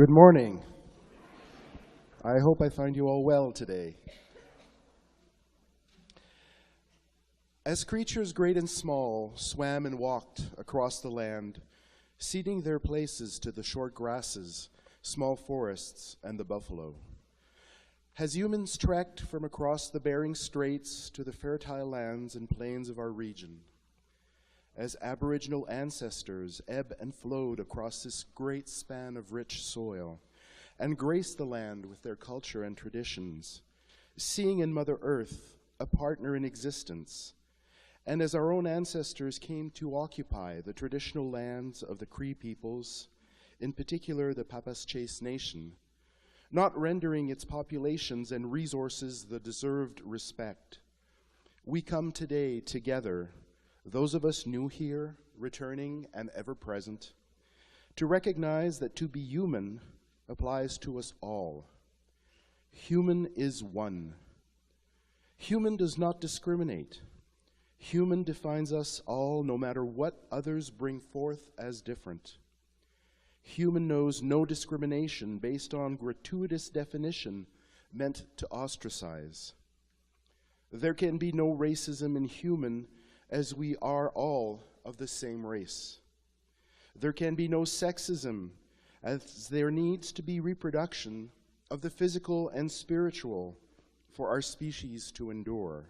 Good morning. I hope I find you all well today. As creatures great and small swam and walked across the land, ceding their places to the short grasses, small forests, and the buffalo, has humans trekked from across the Bering Straits to the fertile lands and plains of our region. As Aboriginal ancestors ebb and flowed across this great span of rich soil and graced the land with their culture and traditions, seeing in Mother Earth a partner in existence, and as our own ancestors came to occupy the traditional lands of the Cree peoples, in particular the Papas-Chase Nation, not rendering its populations and resources the deserved respect, we come today together, those of us new here, returning, and ever present, to recognize that to be human applies to us all. Human is one. Human does not discriminate. Human defines us all, no matter what others bring forth as different. Human knows no discrimination based on gratuitous definition meant to ostracize. There can be no racism in human, as we are all of the same race. There can be no sexism, as there needs to be reproduction of the physical and spiritual for our species to endure.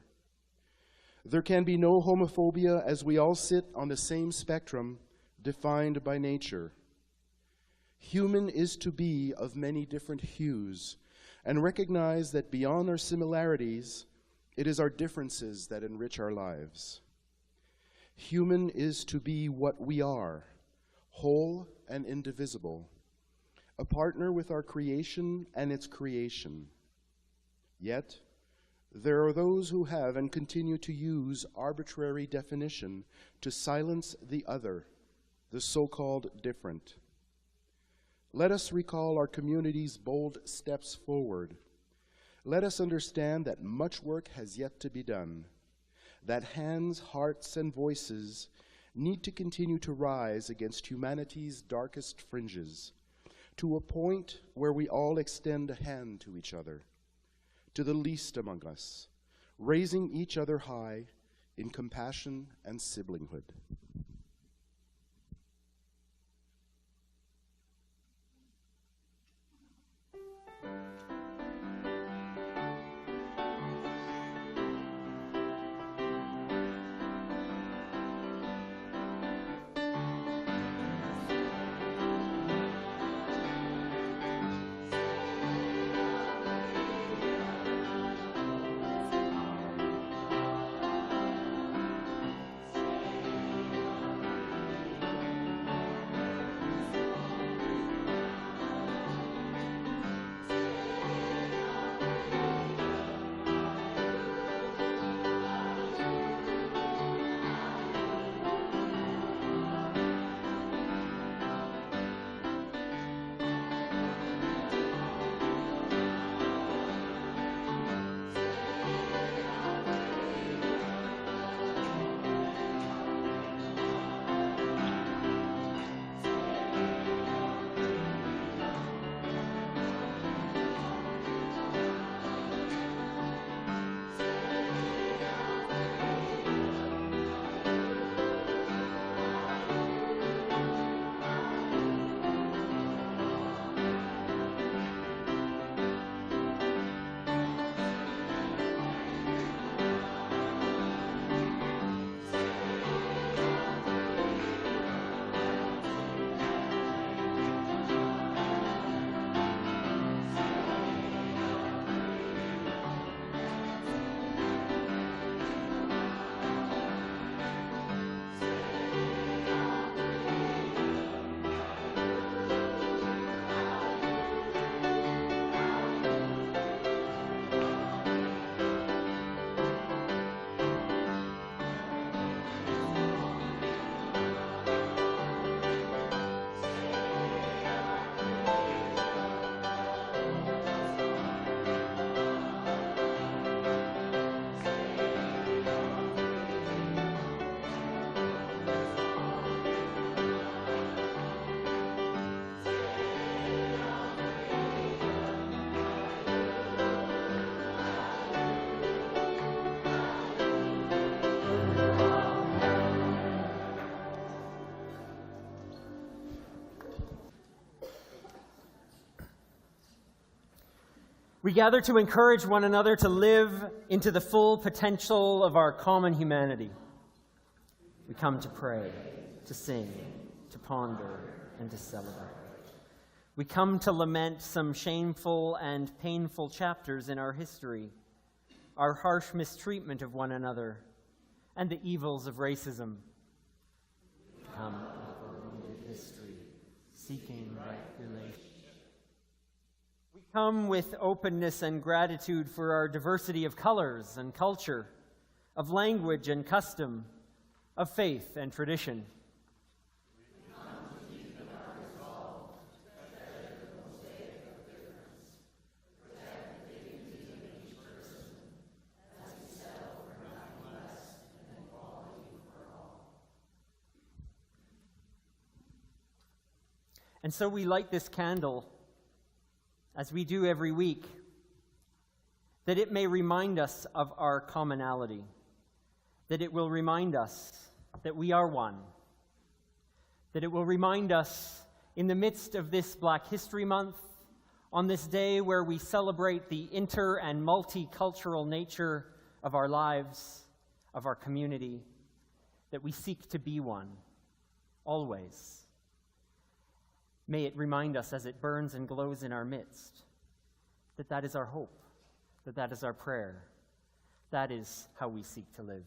There can be no homophobia, as we all sit on the same spectrum defined by nature. Human is to be of many different hues, and recognize that beyond our similarities, it is our differences that enrich our lives. Human is to be what we are, whole and indivisible, a partner with our creation and its creation. Yet, there are those who have and continue to use arbitrary definition to silence the other, the so-called different. Let us recall our community's bold steps forward. Let us understand that much work has yet to be done, that hands, hearts, and voices need to continue to rise against humanity's darkest fringes, to a point where we all extend a hand to each other, to the least among us, raising each other high in compassion and siblinghood. We gather to encourage one another to live into the full potential of our common humanity. We come to pray, to sing, to ponder, and to celebrate. We come to lament some shameful and painful chapters in our history, our harsh mistreatment of one another, and the evils of racism. We come to wounded history, seeking right relations. We come with openness and gratitude for our diversity of colors and culture, of language and custom, of faith and tradition. We come to deepen our resolve that better the mosaic of difference, protect the dignity of each person, as we settle for nothing less than equality for all. And so we light this candle, as we do every week, that it may remind us of our commonality, that it will remind us that we are one, that it will remind us in the midst of this Black History Month, on this day where we celebrate the inter- and multicultural nature of our lives, of our community, that we seek to be one, always. May it remind us as it burns and glows in our midst that that is our hope, that that is our prayer, that is how we seek to live.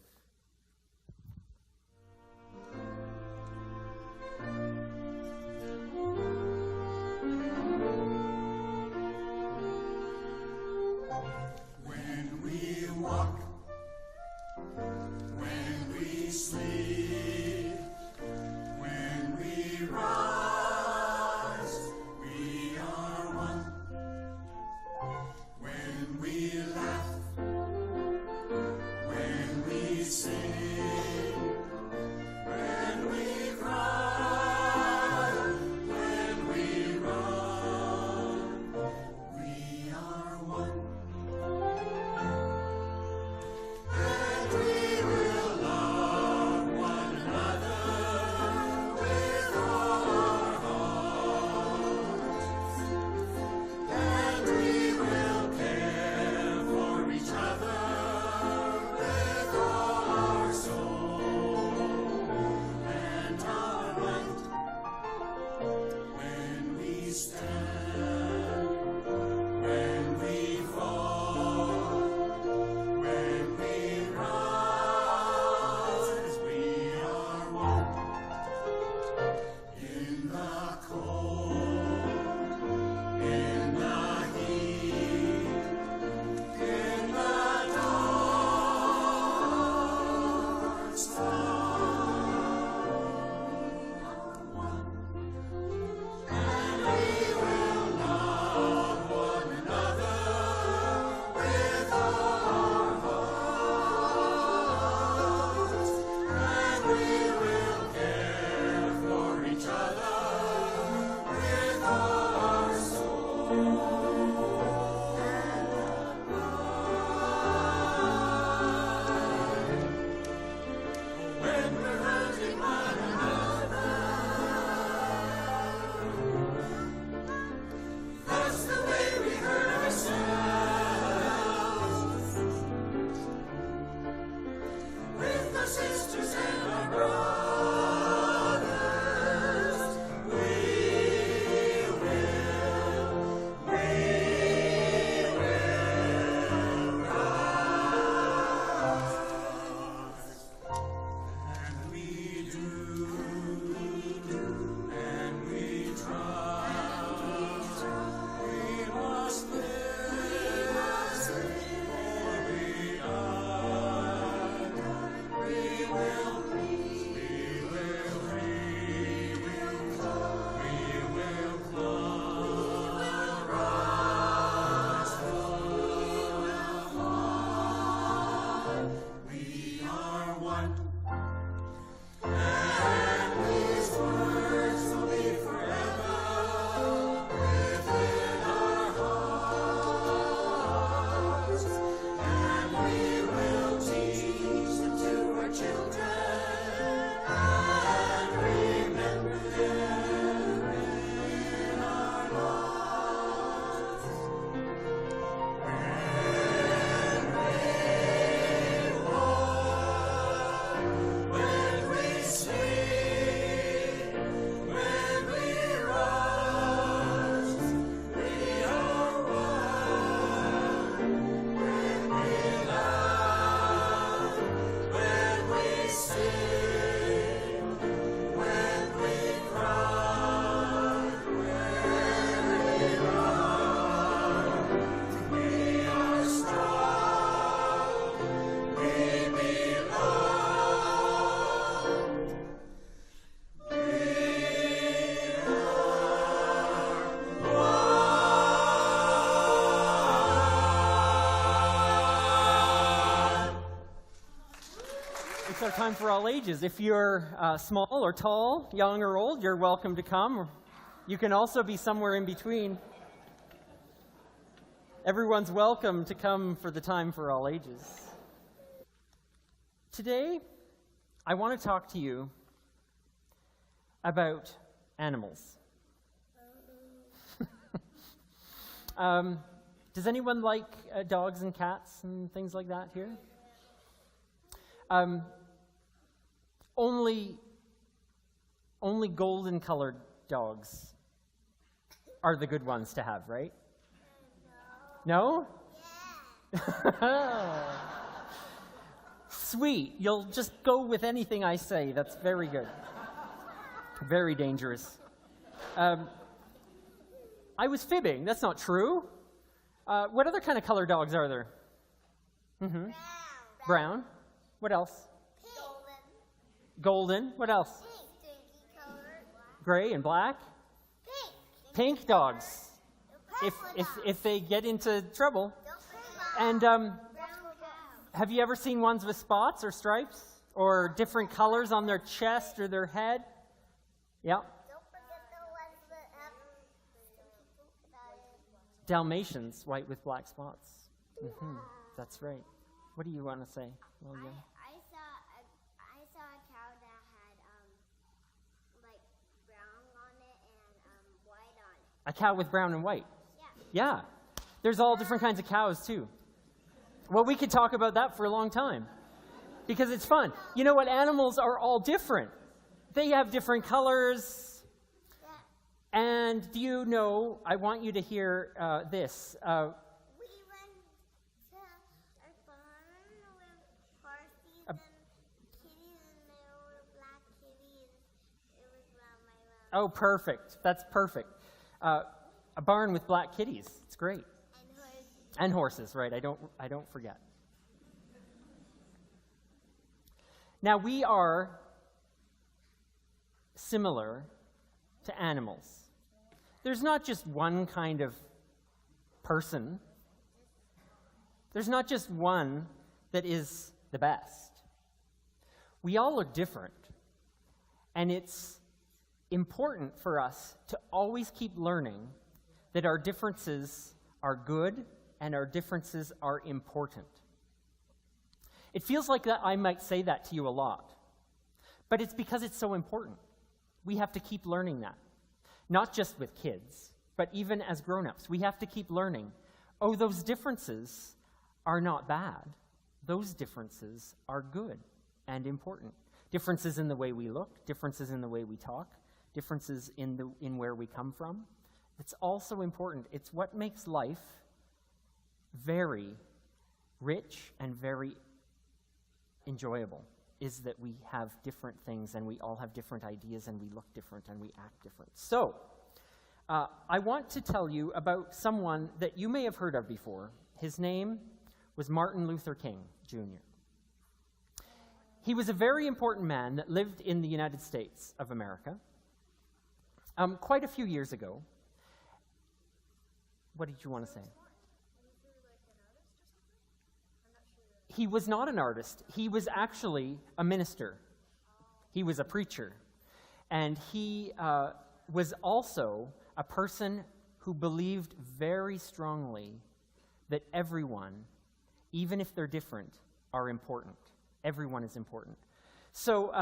When we walk, when we sleep, when we rise, we are one. When we laugh, when we It's our time for all ages. If you're small or tall, young or old, you're welcome to come. You can also be somewhere in between. Everyone's welcome to come for the time for all ages. Today, I want to talk to you about animals. Does anyone like dogs and cats and things like that here? Only golden-colored dogs are the good ones to have, right? No? Yeah. Sweet. You'll just go with anything I say. That's very good. Very dangerous. I was fibbing. That's not true. What other kind of colored dogs are there? Mm-hmm. Brown. What else? Pink. Golden. What else? Pink. Colored. Gray and black? Pink. Pink dogs. Purple dogs. If they get into trouble. And And have you ever seen ones with spots or stripes or different colors on their chest or their head? Yeah. don't forget the ones that have Dalmatians, white with black spots. Mm-hmm. That's right. What do you want to say? Well, yeah. I saw a cow that had like brown on it and white on it. A cow with brown and white. Yeah. Yeah. There's all different kinds of cows, too. Well, we could talk about that for a long time because it's fun. You know what? Animals are all different. They have different colors. Yeah. And do you know, I want you to hear this. We went to our barn with horses and kitties, and there were black kitties. It was round my round. Oh, perfect. That's perfect. A barn with black kitties. It's great. And horses. And horses, right? I don't forget. Now, we are similar to animals. There's not just one kind of person. There's not just one that is the best. We all are different. And it's important for us to always keep learning that our differences are good and our differences are important. It feels like that I might say that to you a lot, but it's because it's so important. We have to keep learning that, not just with kids, but even as grown-ups. We have to keep learning, oh, those differences are not bad. Those differences are good and important. Differences in the way we look, differences in the way we talk, differences in where we come from. It's also important. It's what makes life very rich and very enjoyable, is that we have different things and we all have different ideas and we look different and we act different. So, I want to tell you about someone that you may have heard of before. His name was Martin Luther King, Jr. He was a very important man that lived in the United States of America quite a few years ago. What did you want to say? He was not an artist. He was actually a minister. He was a preacher. And he was also a person who believed very strongly that everyone, even if they're different, are important. Everyone is important. So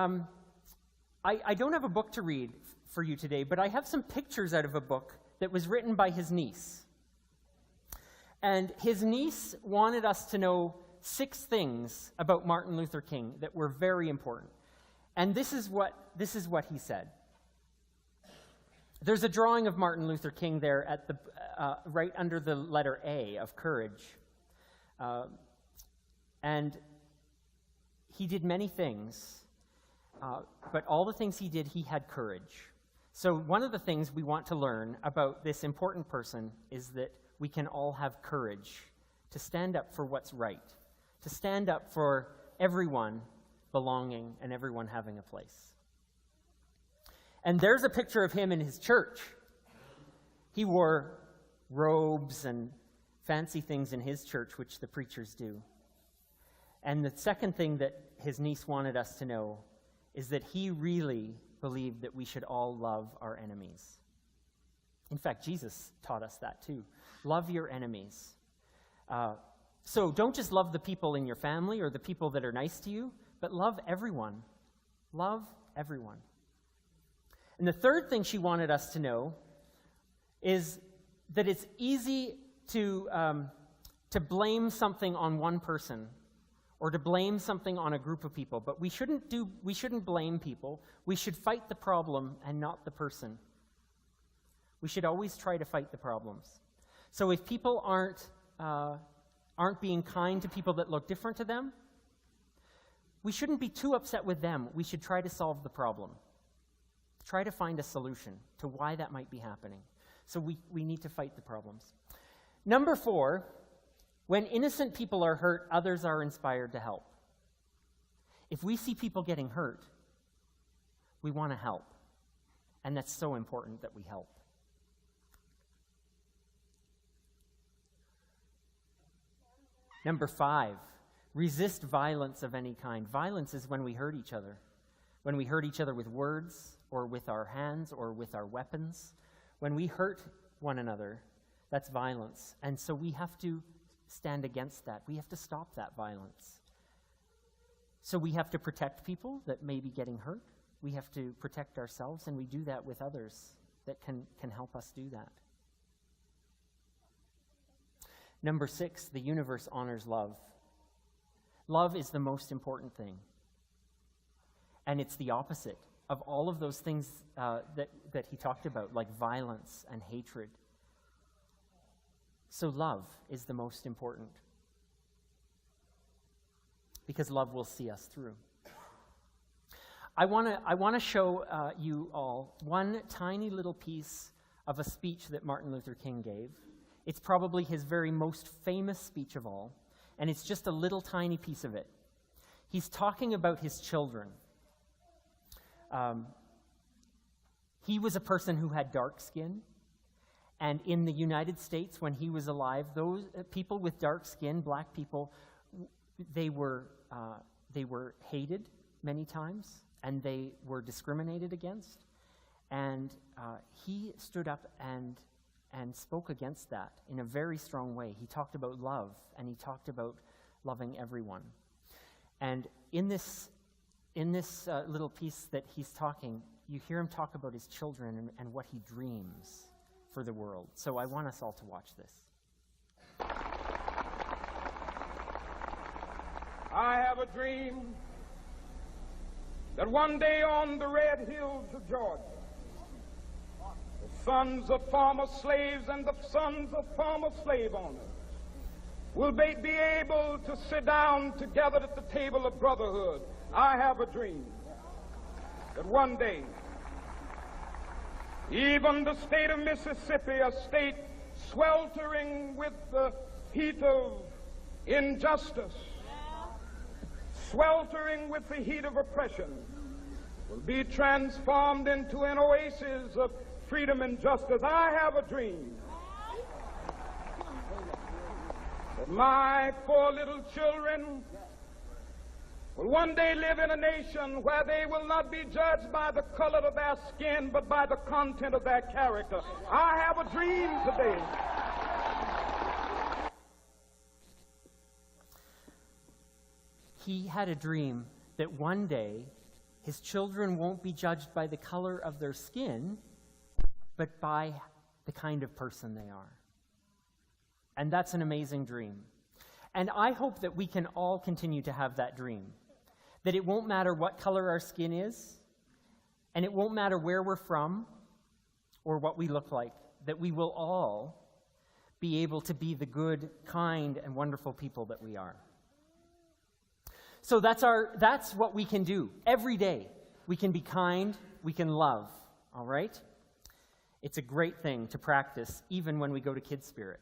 I don't have a book to read for you today, but I have some pictures out of a book that was written by his niece. And his niece wanted us to know 6 things about Martin Luther King that were very important. And this is what he said. There's a drawing of Martin Luther King there at the right under the letter A of courage. And he did many things, but all the things he did, he had courage. So one of the things we want to learn about this important person is that we can all have courage to stand up for what's right, to stand up for everyone belonging and everyone having a place. And there's a picture of him in his church. He wore robes and fancy things in his church, which the preachers do. And the second thing that his niece wanted us to know is that he really believed that we should all love our enemies. In fact, Jesus taught us that too. Love your enemies. So don't just love the people in your family or the people that are nice to you, but love everyone. Love everyone. And the third thing she wanted us to know is that it's easy to blame something on one person or to blame something on a group of people, but we shouldn't blame people. We should fight the problem and not the person. We should always try to fight the problems. So if people aren't being kind to people that look different to them, we shouldn't be too upset with them. We should try to solve the problem. Try to find a solution to why that might be happening. So we need to fight the problems. Number 4, when innocent people are hurt, others are inspired to help. If we see people getting hurt, we want to help. And that's so important that we help. Number 5, resist violence of any kind. Violence is when we hurt each other. When we hurt each other with words or with our hands or with our weapons. When we hurt one another, that's violence. And so we have to stand against that. We have to stop that violence. So we have to protect people that may be getting hurt. We have to protect ourselves, and we do that with others that can help us do that. Number 6, the universe honors love. Love is the most important thing. And it's the opposite of all of those things that he talked about, like violence and hatred. So love is the most important. Because love will see us through. I want to show you all one tiny little piece of a speech that Martin Luther King gave. It's probably his very most famous speech of all, and it's just a little tiny piece of it. He's talking about his children. He was a person who had dark skin, and in the United States, when he was alive, those people with dark skin, black people, they were hated many times, and they were discriminated against. And he stood up and spoke against that in a very strong way. He talked about love, and he talked about loving everyone. And in this little piece that he's talking, you hear him talk about his children and what he dreams for the world. So I want us all to watch this. I have a dream that one day on the red hills of Georgia, the sons of former slaves and the sons of former slave owners will be able to sit down together at the table of brotherhood. I have a dream that one day, even the state of Mississippi, a state sweltering with the heat of injustice, sweltering with the heat of oppression, will be transformed into an oasis of freedom and justice. I have a dream that my 4 little children will one day live in a nation where they will not be judged by the color of their skin, but by the content of their character. I have a dream today. He had a dream that one day his children won't be judged by the color of their skin, but by the kind of person they are. And that's an amazing dream. And I hope that we can all continue to have that dream. That it won't matter what color our skin is, and it won't matter where we're from or what we look like, that we will all be able to be the good, kind, and wonderful people that we are. So that's what we can do every day. We can be kind, we can love, all right? It's a great thing to practice even when we go to Kids Spirit.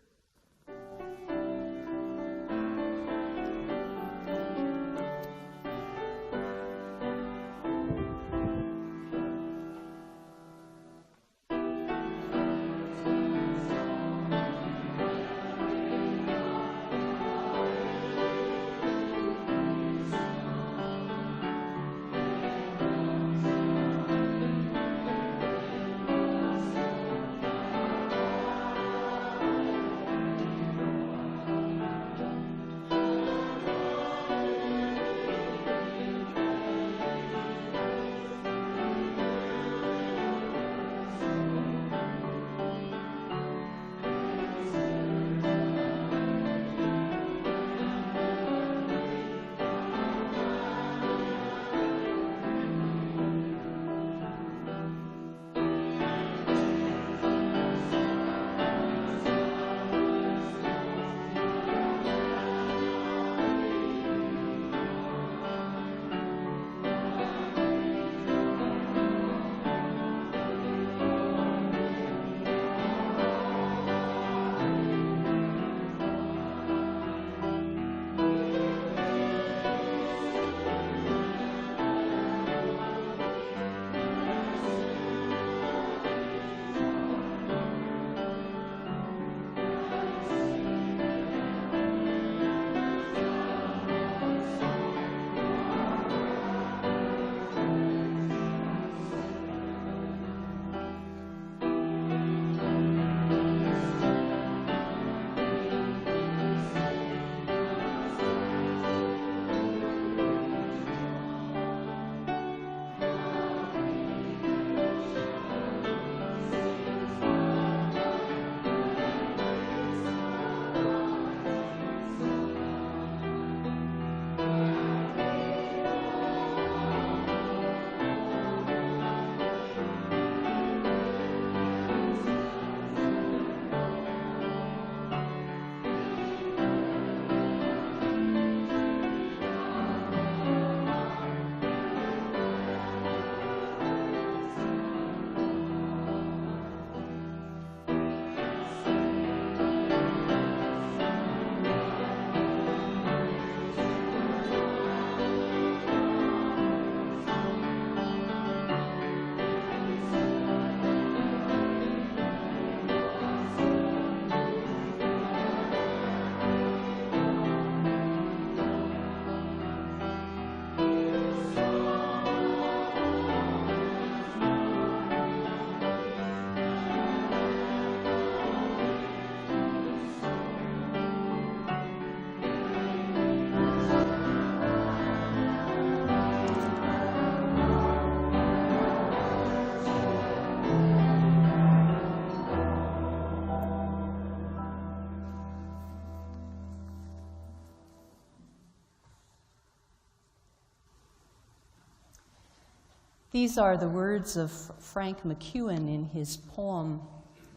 These are the words of Frank McEwen in his poem,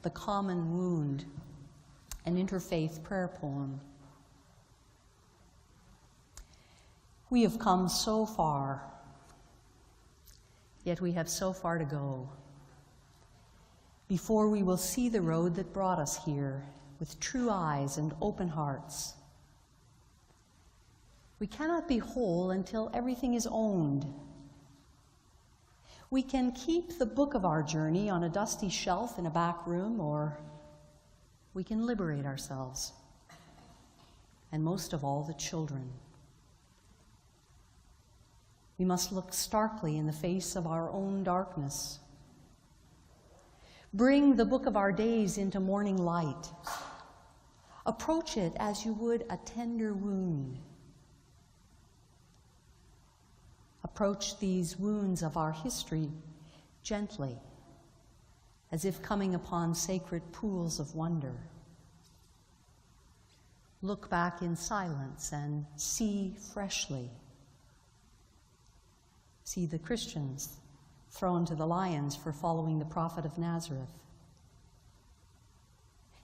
The Common Wound, an interfaith prayer poem. We have come so far, yet we have so far to go before we will see the road that brought us here with true eyes and open hearts. We cannot be whole until everything is owned. We can keep the book of our journey on a dusty shelf in a back room, or we can liberate ourselves, and most of all, the children. We must look starkly in the face of our own darkness. Bring the book of our days into morning light. Approach it as you would a tender wound. Approach these wounds of our history gently, as if coming upon sacred pools of wonder. Look back in silence and see freshly. See the Christians thrown to the lions for following the prophet of Nazareth.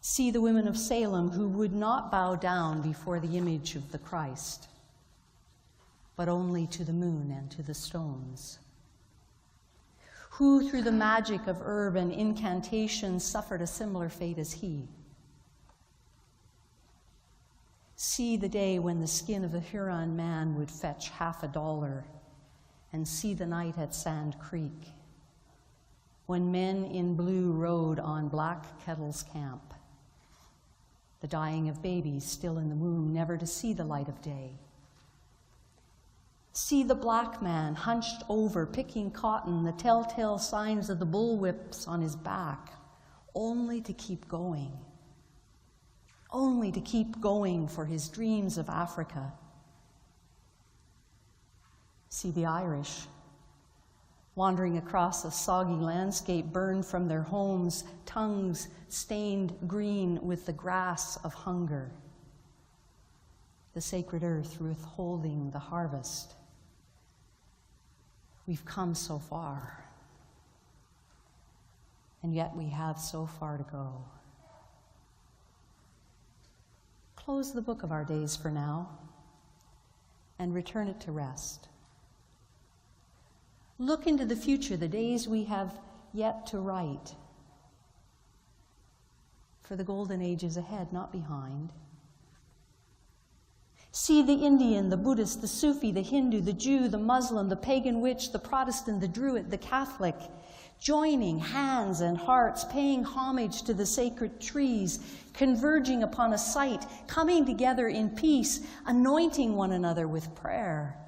See the women of Salem who would not bow down before the image of the Christ, but only to the moon and to the stones, who through the magic of herb and incantation suffered a similar fate as he. See the day when the skin of a Huron man would fetch $50, and see the night at Sand Creek, when men in blue rode on Black Kettle's camp, the dying of babies still in the womb, never to see the light of day. See the black man hunched over, picking cotton, the telltale signs of the bullwhips on his back, only to keep going for his dreams of Africa. See the Irish wandering across a soggy landscape, burned from their homes, tongues stained green with the grass of hunger, the sacred earth withholding the harvest. We've come so far, and yet we have so far to go. Close the book of our days for now and return it to rest. Look into the future, the days we have yet to write, for the golden ages ahead, not behind. See the Indian, the Buddhist, the Sufi, the Hindu, the Jew, the Muslim, the pagan witch, the Protestant, the Druid, the Catholic, joining hands and hearts, paying homage to the sacred trees, converging upon a site, coming together in peace, anointing one another with prayer.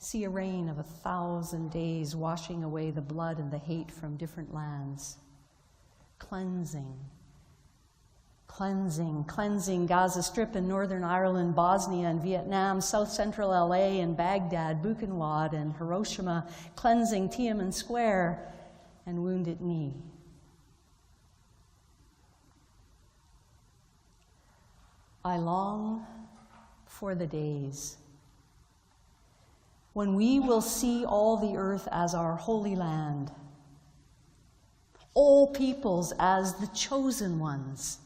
See a rain of 1,000 days washing away the blood and the hate from different lands. Cleansing Gaza Strip and Northern Ireland, Bosnia and Vietnam, South Central LA and Baghdad, Buchenwald and Hiroshima, cleansing Tiananmen Square and Wounded Knee. I long for the days when we will see all the earth as our holy land, all peoples as the chosen ones.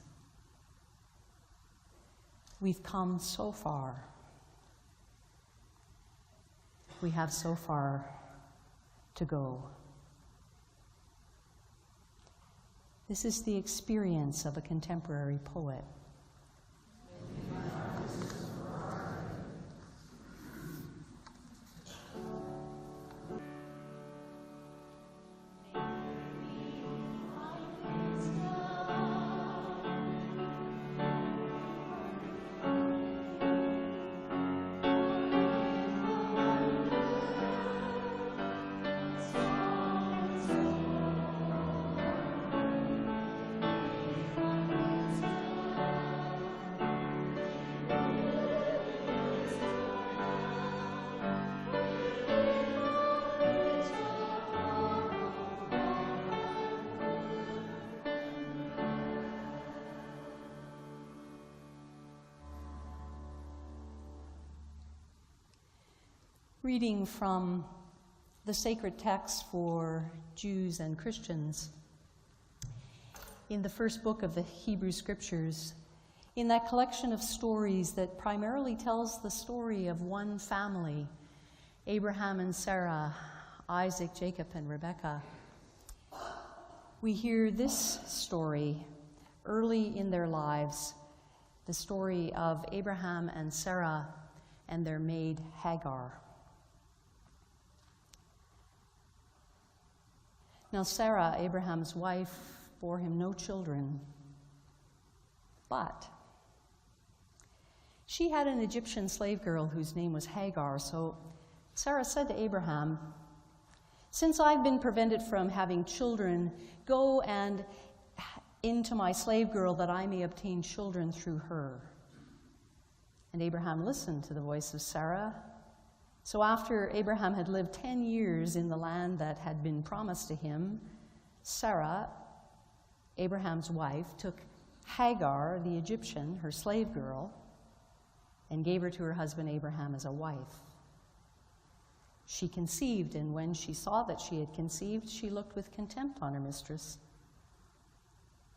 We've come so far. We have so far to go. This is the experience of a contemporary poet. Reading from the sacred text for Jews and Christians in the first book of the Hebrew Scriptures, in that collection of stories that primarily tells the story of one family, Abraham and Sarah, Isaac, Jacob, and Rebekah, we hear this story early in their lives, the story of Abraham and Sarah and their maid Hagar. Now Sarah, Abraham's wife, bore him no children, but she had an Egyptian slave girl whose name was Hagar. So Sarah said to Abraham, "Since I've been prevented from having children, go and into my slave girl that I may obtain children through her." And Abraham listened to the voice of Sarah. So after Abraham had lived 10 years in the land that had been promised to him, Sarah, Abraham's wife, took Hagar, the Egyptian, her slave girl, and gave her to her husband Abraham as a wife. She conceived, and when she saw that she had conceived, she looked with contempt on her mistress.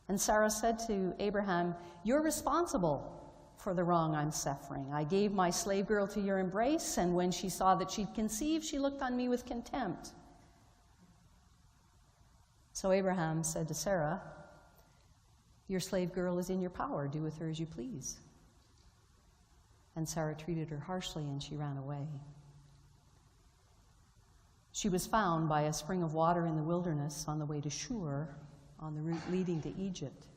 And Sarah said to Abraham, "You're responsible for the wrong I'm suffering. I gave my slave girl to your embrace, and when she saw that she'd conceived, she looked on me with contempt." So Abraham said to Sarah, "Your slave girl is in your power. Do with her as you please." And Sarah treated her harshly, and she ran away. She was found by a spring of water in the wilderness on the way to Shur, on the route leading to Egypt.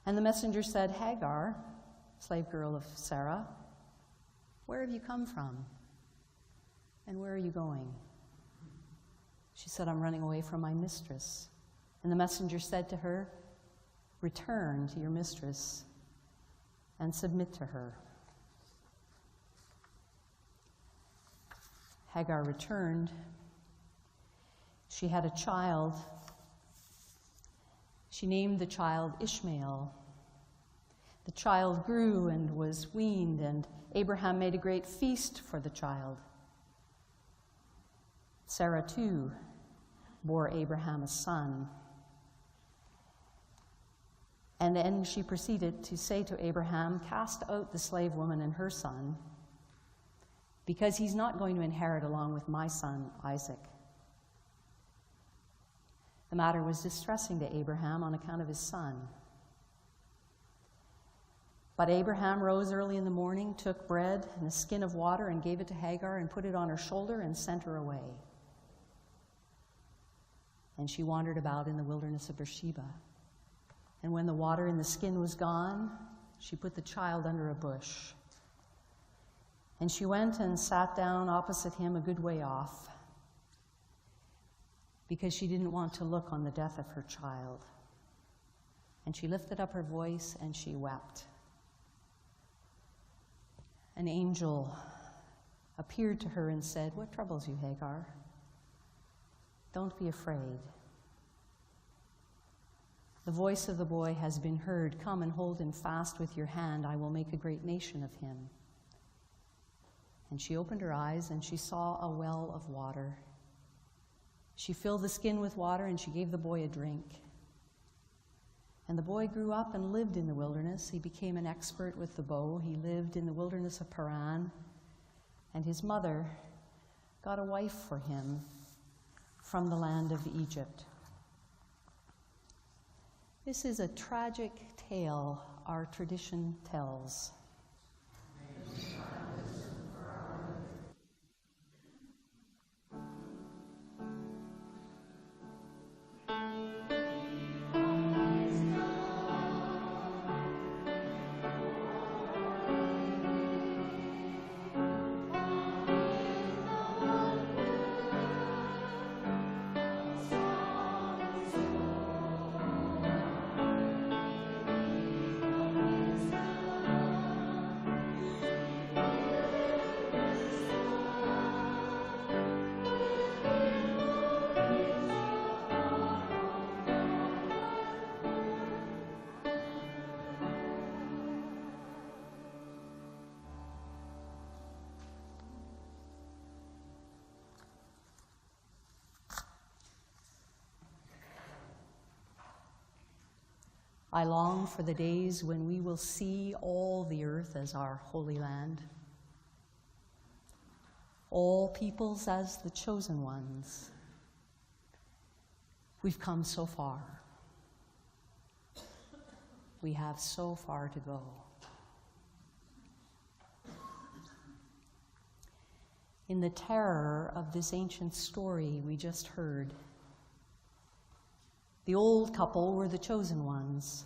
And the messenger said, "Hagar, slave girl of Sarah, where have you come from? And where are you going?" She said, "I'm running away from my mistress." And the messenger said to her, "Return to your mistress and submit to her." Hagar returned. She had a child. She named the child Ishmael. The child grew and was weaned, and Abraham made a great feast for the child. Sarah, too, bore Abraham a son. And then she proceeded to say to Abraham, "Cast out the slave woman and her son, because he's not going to inherit along with my son, Isaac." The matter was distressing to Abraham on account of his son. But Abraham rose early in the morning, took bread and a skin of water, and gave it to Hagar, and put it on her shoulder, and sent her away. And she wandered about in the wilderness of Beersheba. And when the water in the skin was gone, she put the child under a bush. And she went and sat down opposite him a good way off, because she didn't want to look on the death of her child. And she lifted up her voice and she wept. An angel appeared to her and said, "What troubles you, Hagar? Don't be afraid. The voice of the boy has been heard. Come and hold him fast with your hand. I will make a great nation of him." And she opened her eyes, and she saw a well of water. She filled the skin with water, and she gave the boy a drink. And the boy grew up and lived in the wilderness. He became an expert with the bow. He lived in the wilderness of Paran, and his mother got a wife for him from the land of Egypt. This is a tragic tale our tradition tells. I long for the days when we will see all the earth as our holy land, all peoples as the chosen ones. We've come so far. We have so far to go. In the terror of this ancient story we just heard, the old couple were the chosen ones,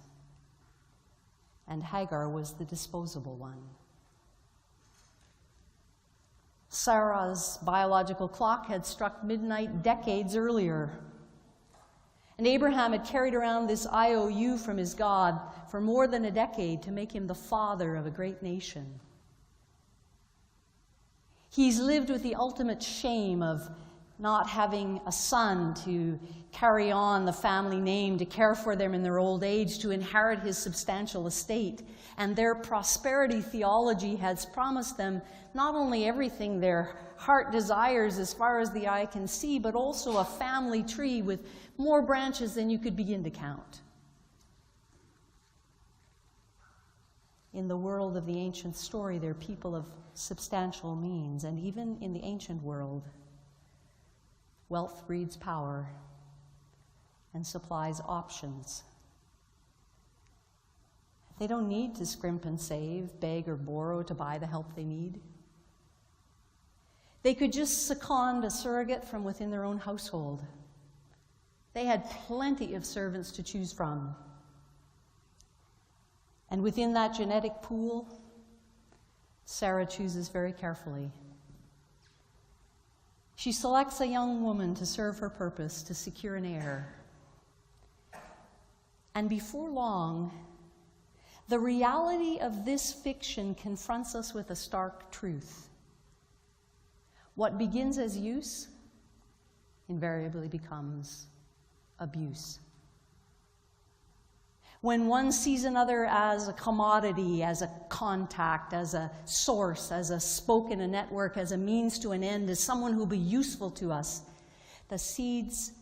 and Hagar was the disposable one. Sarah's biological clock had struck midnight decades earlier, and Abraham had carried around this IOU from his God for more than a decade to make him the father of a great nation. He's lived with the ultimate shame of not having a son to carry on the family name, to care for them in their old age, to inherit his substantial estate. And their prosperity theology has promised them not only everything their heart desires as far as the eye can see, but also a family tree with more branches than you could begin to count. In the world of the ancient story, they're people of substantial means, and even in the ancient world, wealth breeds power and supplies options. They don't need to scrimp and save, beg or borrow to buy the help they need. They could just second a surrogate from within their own household. They had plenty of servants to choose from. And within that genetic pool, Sarah chooses very carefully. She selects a young woman to serve her purpose, to secure an heir. And before long, the reality of this fiction confronts us with a stark truth. What begins as use invariably becomes abuse. When one sees another as a commodity, as a contact, as a source, as a spoke in a network, as a means to an end, as someone who will be useful to us, the seeds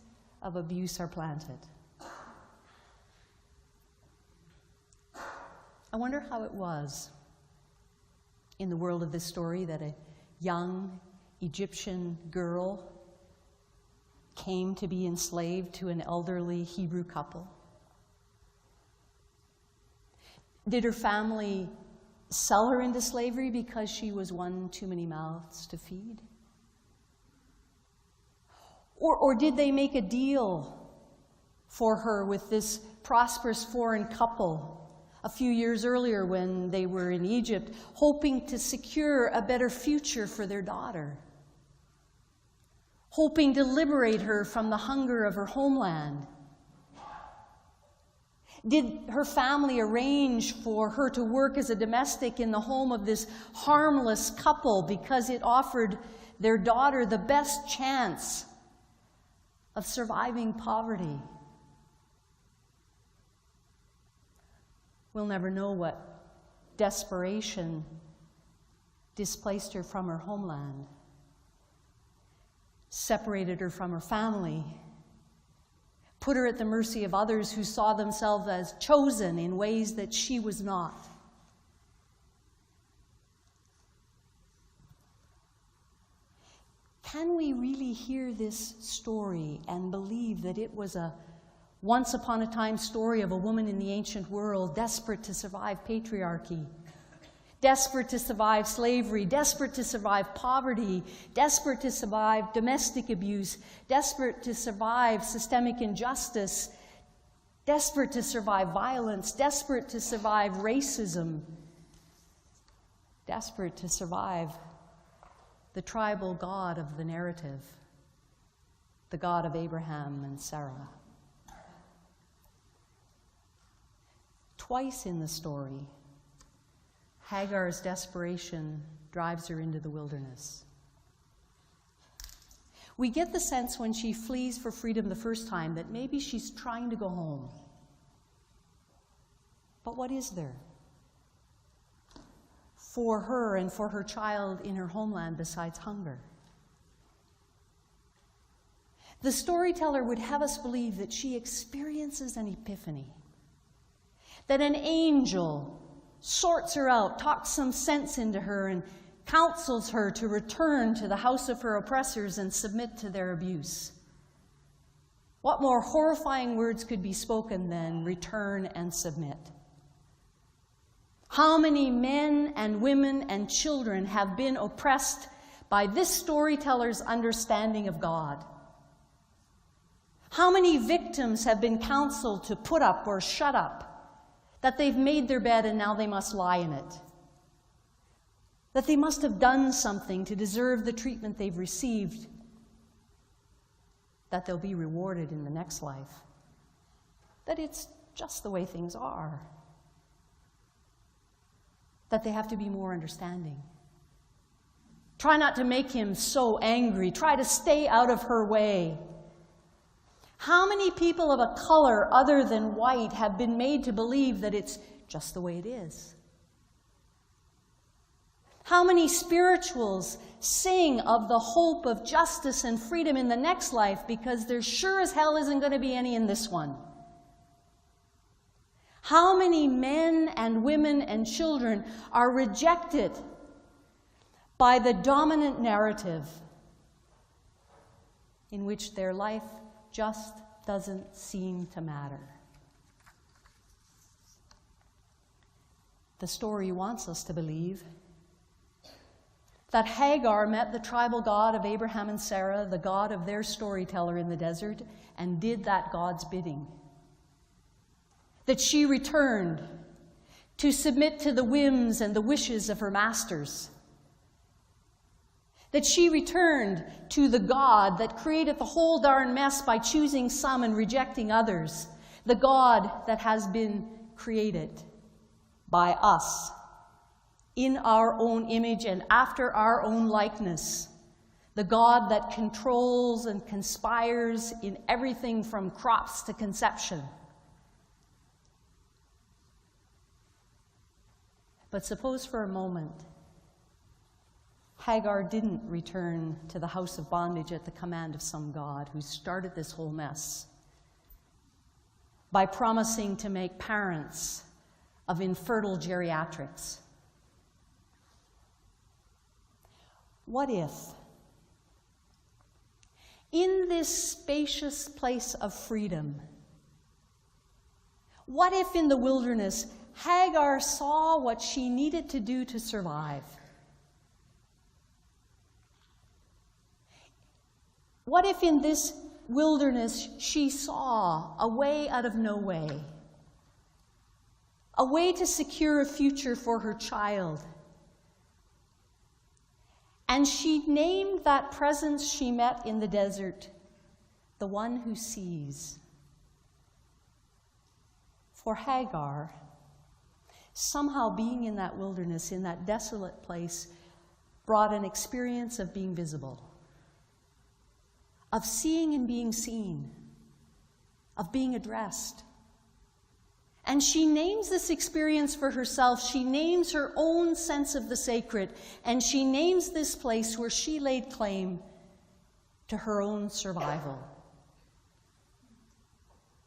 of abuse are planted. I wonder how it was in the world of this story that a young Egyptian girl came to be enslaved to an elderly Hebrew couple. Did her family sell her into slavery because she was one too many mouths to feed? Or did they make a deal for her with this prosperous foreign couple a few years earlier when they were in Egypt, hoping to secure a better future for their daughter, hoping to liberate her from the hunger of her homeland? Did her family arrange for her to work as a domestic in the home of this harmless couple because it offered their daughter the best chance of surviving poverty? We'll never know what desperation displaced her from her homeland, separated her from her family, put her at the mercy of others who saw themselves as chosen in ways that she was not. Can we really hear this story and believe that it was a once upon a time story of a woman in the ancient world desperate to survive patriarchy, desperate to survive slavery, desperate to survive poverty, desperate to survive domestic abuse, desperate to survive systemic injustice, desperate to survive violence, desperate to survive racism, desperate to survive the tribal God of the narrative, the God of Abraham and Sarah? Twice in the story, Hagar's desperation drives her into the wilderness. We get the sense when she flees for freedom the first time that maybe she's trying to go home. But what is there for her and for her child in her homeland besides hunger? The storyteller would have us believe that she experiences an epiphany, that an angel sorts her out, talks some sense into her, and counsels her to return to the house of her oppressors and submit to their abuse. What more horrifying words could be spoken than return and submit? How many men and women and children have been oppressed by this storyteller's understanding of God? How many victims have been counseled to put up or shut up, that they've made their bed and now they must lie in it? That they must have done something to deserve the treatment they've received, that they'll be rewarded in the next life, that it's just the way things are, that they have to be more understanding. Try not to make him so angry. Try to stay out of her way. How many people of a color other than white have been made to believe that it's just the way it is? How many spirituals sing of the hope of justice and freedom in the next life because there sure as hell isn't going to be any in this one? How many men and women and children are rejected by the dominant narrative in which their life just doesn't seem to matter? The story wants us to believe that Hagar met the tribal God of Abraham and Sarah, the God of their storyteller in the desert, and did that God's bidding. That she returned to submit to the whims and the wishes of her masters. That she returned to the God that created the whole darn mess by choosing some and rejecting others. The God that has been created by us in our own image and after our own likeness. The God that controls and conspires in everything from crops to conception. But suppose for a moment Hagar didn't return to the house of bondage at the command of some God who started this whole mess by promising to make parents of infertile geriatrics. What if, in this spacious place of freedom, what if in the wilderness Hagar saw what she needed to do to survive? What if in this wilderness she saw a way out of no way, a way to secure a future for her child? And she named that presence she met in the desert, the one who sees. For Hagar, somehow being in that wilderness, in that desolate place, brought an experience of being visible, of seeing and being seen, of being addressed. And she names this experience for herself. She names her own sense of the sacred, and she names this place where she laid claim to her own survival.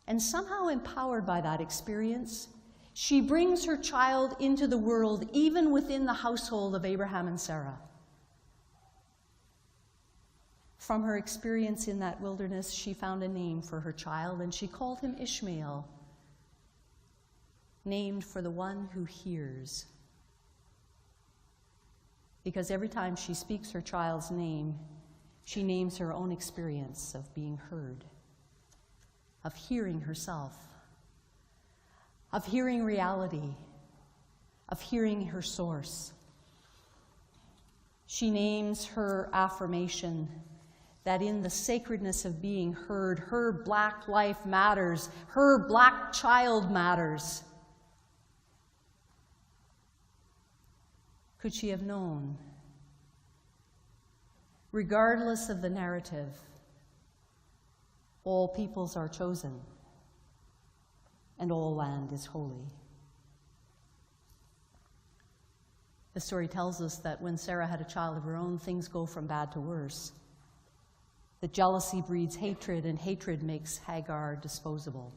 And somehow empowered by that experience, she brings her child into the world, even within the household of Abraham and Sarah. From her experience in that wilderness, she found a name for her child, and she called him Ishmael, named for the one who hears. Because every time she speaks her child's name, she names her own experience of being heard, of hearing herself, of hearing reality, of hearing her source. She names her affirmation that in the sacredness of being heard, her black life matters, her black child matters. Could she have known, regardless of the narrative, all peoples are chosen and all land is holy? The story tells us that when Sarah had a child of her own, things go from bad to worse. That jealousy breeds hatred, and hatred makes Hagar disposable.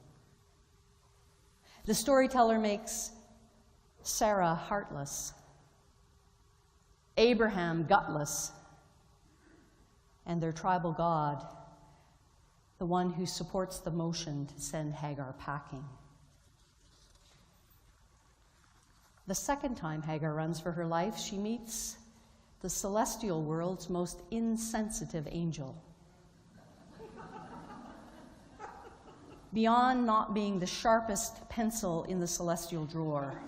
The storyteller makes Sarah heartless, Abraham gutless, and their tribal god the one who supports the motion to send Hagar packing. The second time Hagar runs for her life, she meets the celestial world's most insensitive angel. Beyond not being the sharpest pencil in the celestial drawer,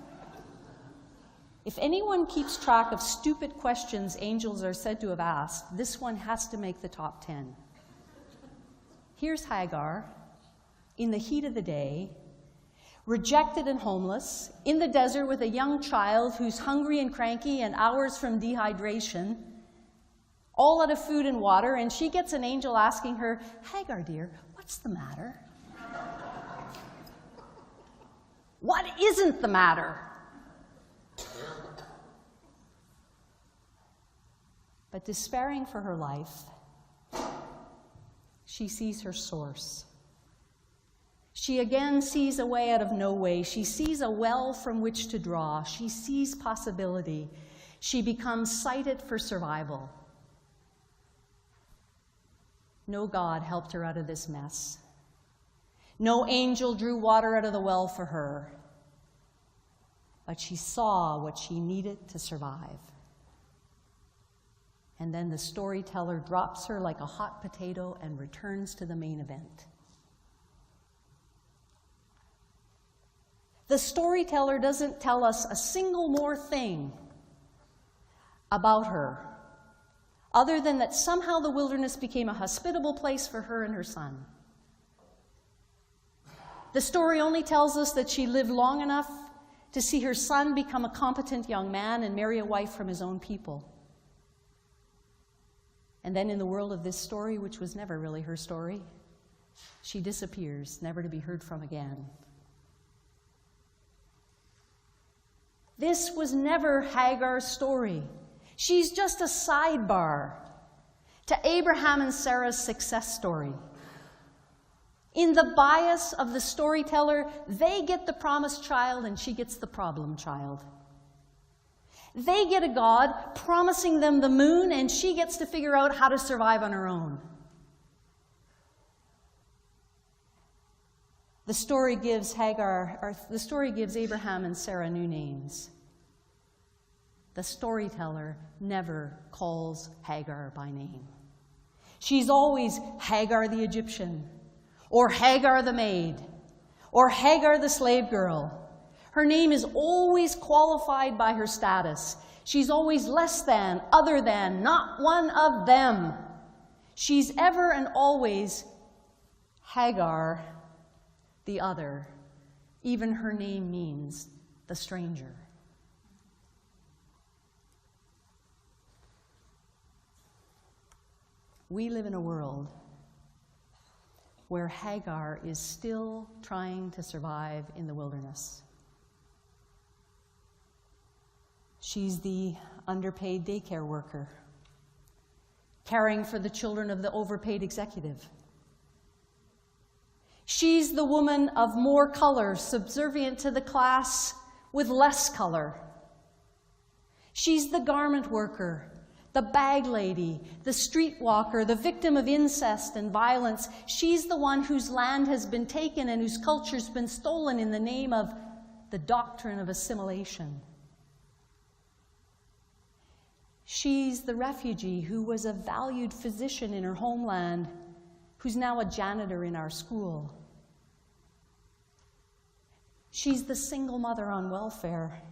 if anyone keeps track of stupid questions angels are said to have asked, this one has to make the top 10. Here's Hagar, in the heat of the day, rejected and homeless, in the desert with a young child who's hungry and cranky and hours from dehydration, all out of food and water, and she gets an angel asking her, "Hagar, dear, what's the matter?" What isn't the matter? But despairing for her life, she sees her source. She again sees a way out of no way. She sees a well from which to draw. She sees possibility. She becomes sighted for survival. No God helped her out of this mess. No angel drew water out of the well for her. But she saw what she needed to survive. And then the storyteller drops her like a hot potato and returns to the main event. The storyteller doesn't tell us a single more thing about her, other than that somehow the wilderness became a hospitable place for her and her son. The story only tells us that she lived long enough to see her son become a competent young man and marry a wife from his own people. And then in the world of this story, which was never really her story, she disappears, never to be heard from again. This was never Hagar's story. She's just a sidebar to Abraham and Sarah's success story. In the bias of the storyteller, they get the promised child and she gets the problem child. They get a God promising them the moon and she gets to figure out how to survive on her own. The story gives Abraham and Sarah new names. The storyteller never calls Hagar by name. She's always Hagar the Egyptian, or Hagar the maid, or Hagar the slave girl. Her name is always qualified by her status. She's always less than, other than, not one of them. She's ever and always Hagar the other. Even her name means the stranger. We live in a world where Hagar is still trying to survive in the wilderness. She's the underpaid daycare worker, caring for the children of the overpaid executive. She's the woman of more color, subservient to the class with less color. She's the garment worker, the bag lady, the streetwalker, the victim of incest and violence. She's the one whose land has been taken and whose culture's been stolen in the name of the doctrine of assimilation. She's the refugee who was a valued physician in her homeland, who's now a janitor in our school. She's the single mother on welfare,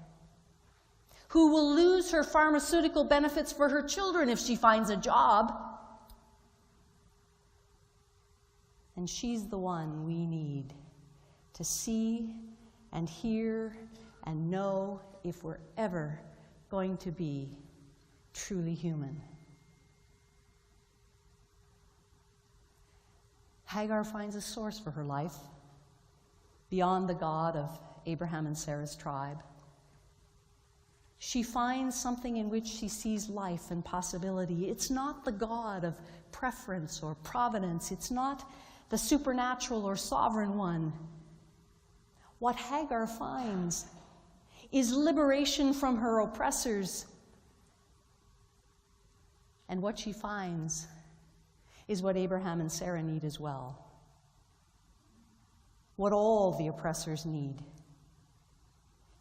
who will lose her pharmaceutical benefits for her children if she finds a job. And she's the one we need to see and hear and know if we're ever going to be truly human. Hagar finds a source for her life beyond the God of Abraham and Sarah's tribe. She finds something in which she sees life and possibility. It's not the God of preference or providence. It's not the supernatural or sovereign one. What Hagar finds is liberation from her oppressors. And what she finds is what Abraham and Sarah need as well. What all the oppressors need.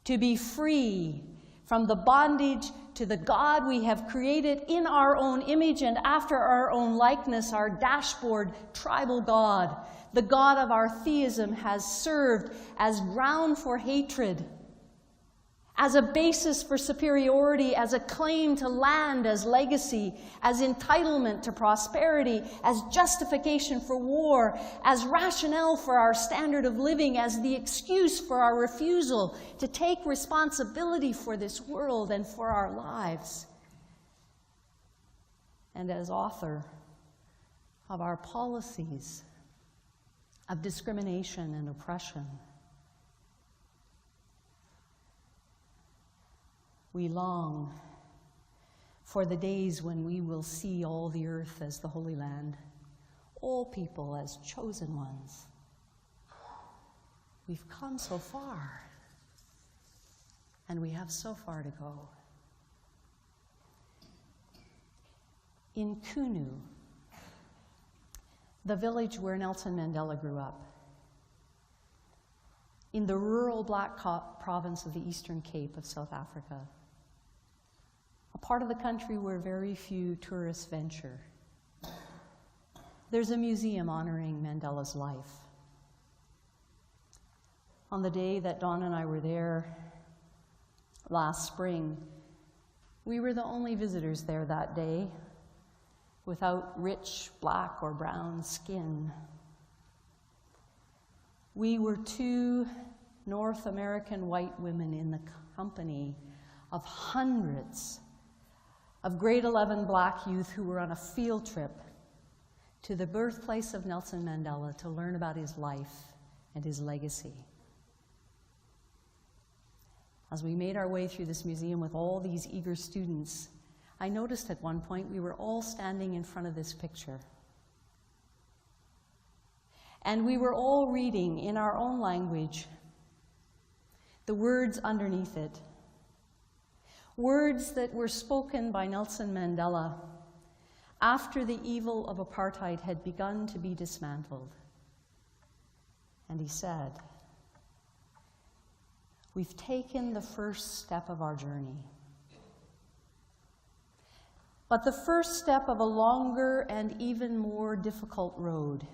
To be free from the bondage to the God we have created in our own image and after our own likeness, our dashboard tribal God. The God of our theism has served as ground for hatred, as a basis for superiority, as a claim to land, as legacy, as entitlement to prosperity, as justification for war, as rationale for our standard of living, as the excuse for our refusal to take responsibility for this world and for our lives, and as author of our policies of discrimination and oppression. We long for the days when we will see all the earth as the Holy Land, all people as chosen ones. We've come so far, and we have so far to go. In Kunu, the village where Nelson Mandela grew up, in the rural Black province of the Eastern Cape of South Africa, a part of the country where very few tourists venture, there's a museum honoring Mandela's life. On the day that Dawn and I were there last spring, we were the only visitors there that day, without rich black or brown skin. We were two North American white women in the company of hundreds of grade 11 black youth who were on a field trip to the birthplace of Nelson Mandela to learn about his life and his legacy. As we made our way through this museum with all these eager students, I noticed at one point we were all standing in front of this picture. And we were all reading in our own language the words underneath it. Words that were spoken by Nelson Mandela after the evil of apartheid had begun to be dismantled. And he said, "We've taken the first step of our journey. But the first step of a longer and even more difficult road.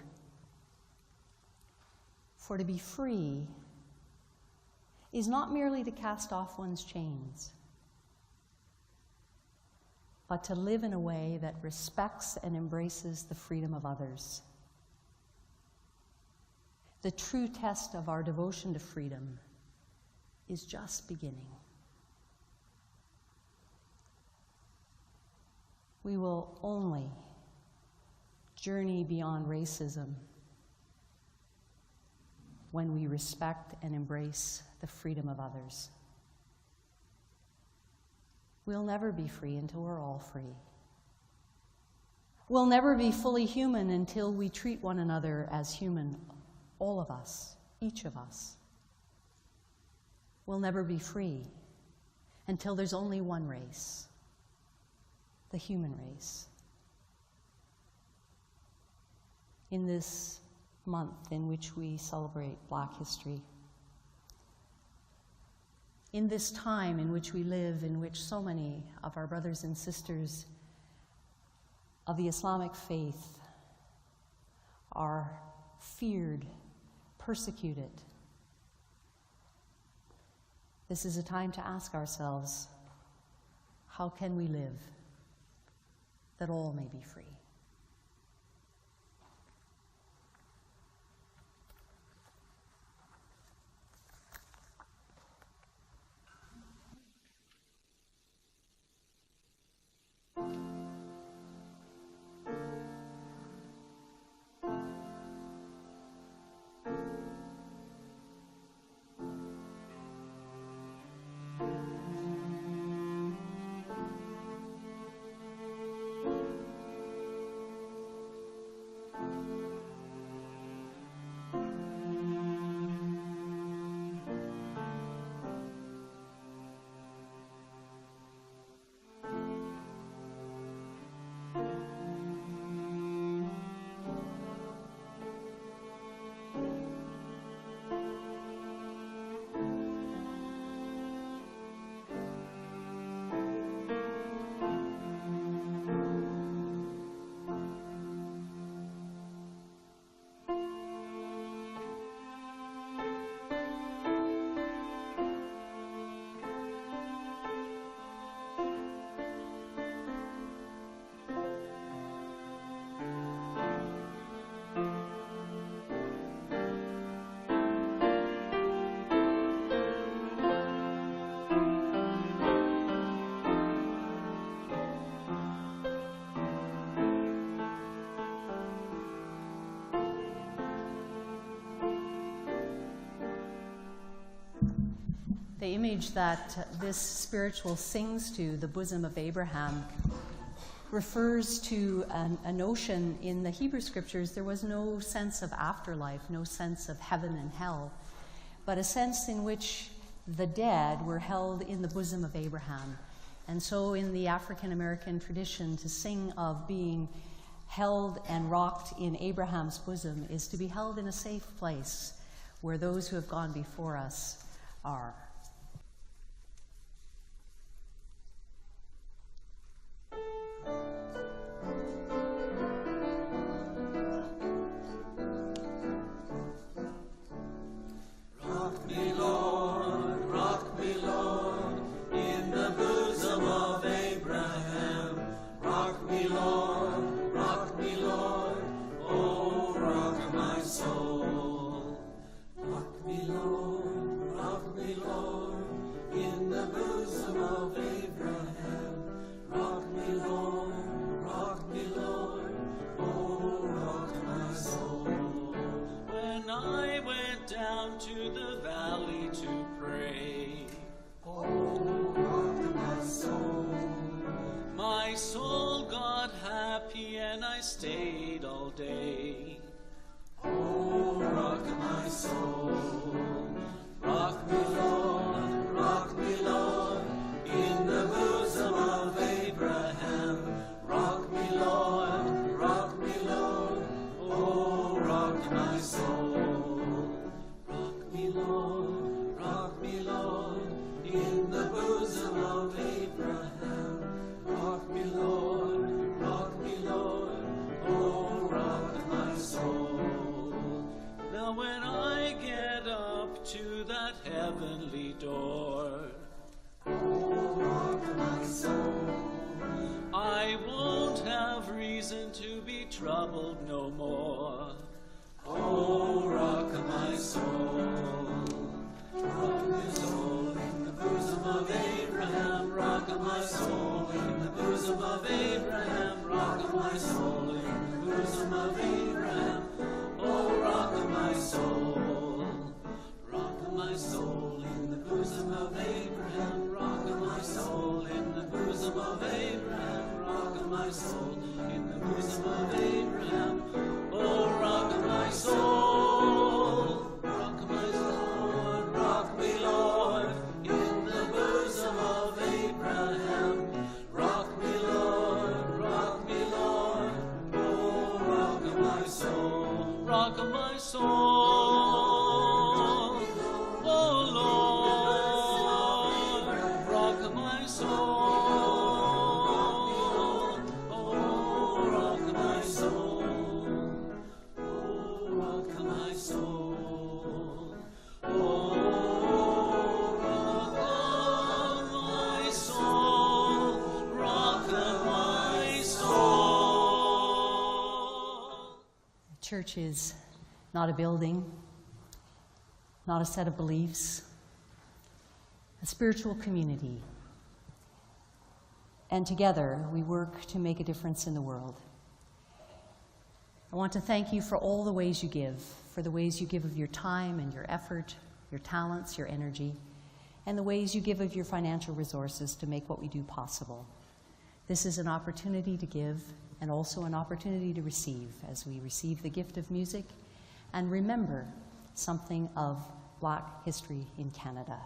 For to be free is not merely to cast off one's chains, but to live in a way that respects and embraces the freedom of others. The true test of our devotion to freedom is just beginning. We will only journey beyond racism when we respect and embrace the freedom of others. We'll never be free until we're all free. We'll never be fully human until we treat one another as human, all of us, each of us. We'll never be free until there's only one race, the human race. In this month in which we celebrate Black history, in this time in which we live, in which so many of our brothers and sisters of the Islamic faith are feared, persecuted, this is a time to ask ourselves, how can we live that all may be free? The image that this spiritual sings to, the bosom of Abraham, refers to a notion in the Hebrew Scriptures. There was no sense of afterlife, no sense of heaven and hell, but a sense in which the dead were held in the bosom of Abraham. And so in the African American tradition, to sing of being held and rocked in Abraham's bosom is to be held in a safe place where those who have gone before us are. Stayed all day. Oh, rock my soul. Rock me, Lord, in the bosom of Abraham. Rock me, Lord, oh, rock my soul. Rock me, Lord, in the bosom of Abraham. Rock me, Lord, oh, rock my soul. Now when I get up to that heavenly door, oh, rock my soul, I won't have reason to be troubled no more. Oh, rock my soul. Rock my soul in the bosom of Abraham. Rock my soul in the bosom of Abraham. Rock my soul in the bosom of Abraham. Oh, rock my soul. Rock my soul in the bosom of Abraham. Rock my soul in the bosom of Abraham. Rock my soul in the bosom of Abraham. Oh, rock my soul. Rock my soul. Rock me, Lord, in the bosom of Abraham. Rock me, Lord, oh, rock my soul. Rock my soul, oh Lord, rock my soul, oh, rock my soul, oh, rock my soul, oh, rock my soul, rock my soul. Church is not a building, not a set of beliefs, a spiritual community. And together we work to make a difference in the world. I want to thank you for all the ways you give, for the ways you give of your time and your effort, your talents, your energy, and the ways you give of your financial resources to make what we do possible. This is an opportunity to give and also an opportunity to receive as we receive the gift of music and remember something of Black history in Canada.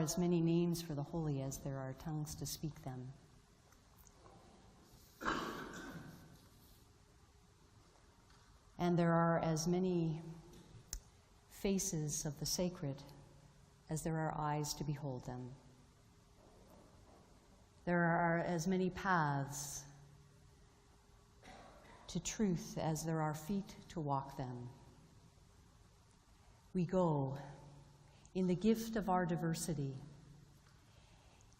as many names for the holy as there are tongues to speak them. And there are as many faces of the sacred as there are eyes to behold them. There are as many paths to truth as there are feet to walk them. We go in the gift of our diversity.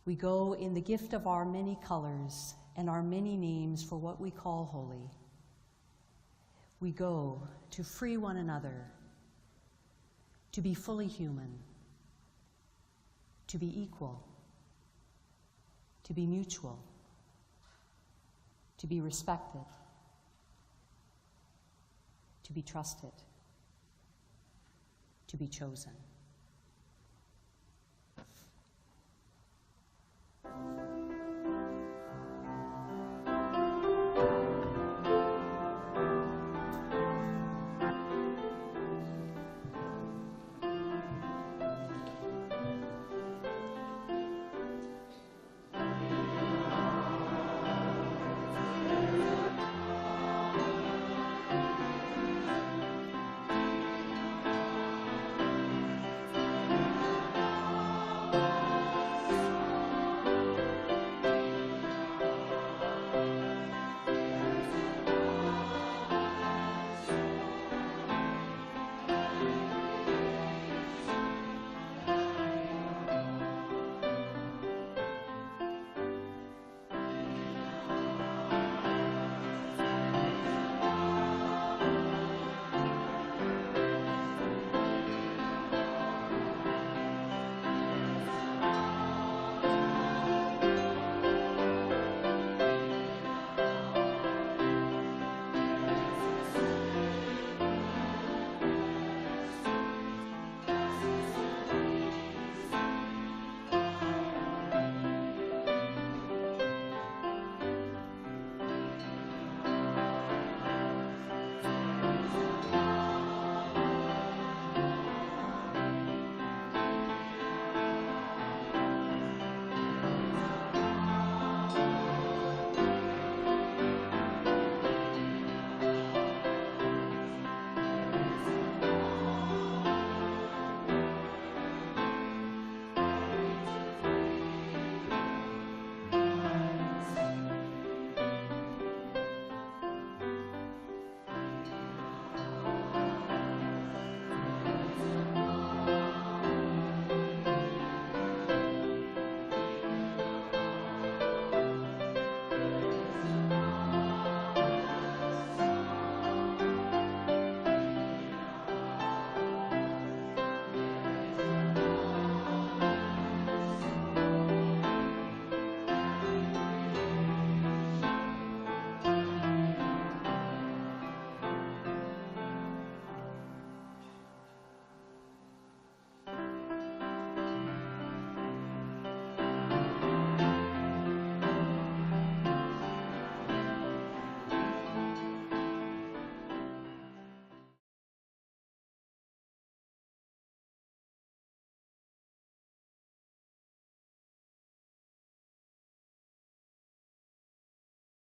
We go in the gift of our many colors and our many names for what we call holy. We go to free one another, to be fully human, to be equal, to be mutual, to be respected, to be trusted, to be chosen.